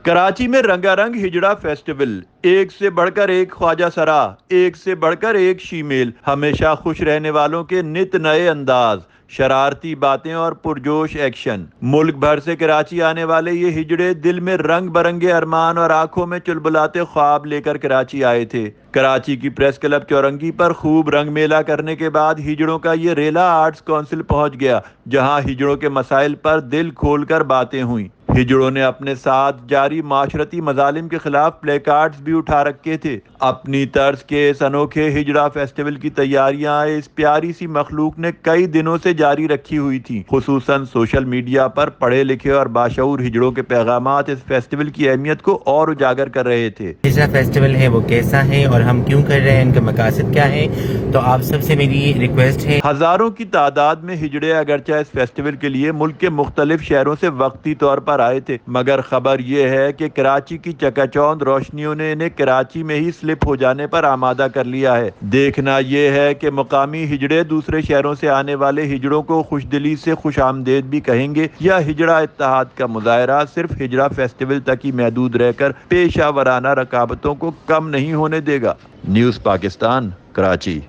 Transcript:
کراچی میں رنگا رنگ ہجڑا فیسٹیول، ایک سے بڑھ کر ایک خواجہ سرا، ایک سے بڑھ کر ایک شیمیل، ہمیشہ خوش رہنے والوں کے نت نئے انداز، شرارتی باتیں اور پرجوش ایکشن۔ ملک بھر سے کراچی آنے والے یہ ہجڑے دل میں رنگ برنگے ارمان اور آنکھوں میں چلبلاتے خواب لے کر کراچی آئے تھے۔ کراچی کی پریس کلب چورنگی پر خوب رنگ میلہ کرنے کے بعد ہجڑوں کا یہ ریلا آرٹس کونسل پہنچ گیا، جہاں ہجڑوں کے مسائل پر دل کھول کر باتیں ہوئیں۔ ہجڑوں نے اپنے ساتھ جاری معاشرتی مظالم کے خلاف پلے کارڈز بھی اٹھا رکھے تھے۔ اپنی طرز کے اس انوکھے ہجڑا فیسٹیول کی تیاریاں اس پیاری سی مخلوق نے کئی دنوں سے جاری رکھی ہوئی تھیں۔ خصوصاً سوشل میڈیا پر پڑھے لکھے اور باشعور ہجڑوں کے پیغامات اس فیسٹیول کی اہمیت کو اور اجاگر کر رہے تھے۔ ہجڑا فیسٹیول ہے وہ کیسا ہے اور ہم کیوں کر رہے ہیں، ان کے مقاصد کیا ہیں، تو آپ سب سے میری ریکویسٹ ہے۔ ہزاروں کی تعداد میں ہجڑے اگرچہ اس فیسٹیول کے لیے ملک کے مختلف شہروں سے وقتی طور پر آئے تھے، مگر خبر یہ ہے کہ کراچی کی چکا چوند روشنیوں نے انہیں کراچی میں ہی سلپ ہو جانے پر آمادہ کر لیا ہے۔ دیکھنا یہ ہے کہ مقامی ہجڑے دوسرے شہروں سے آنے والے ہجڑوں کو خوش دلی سے خوش آمدید بھی کہیں گے، یا ہجڑا اتحاد کا مظاہرہ صرف ہجڑا فیسٹیول تک ہی محدود رہ کر پیشہ ورانہ رکاوٹوں کو کم نہیں ہونے دے گا۔ نیوز پاکستان، کراچی۔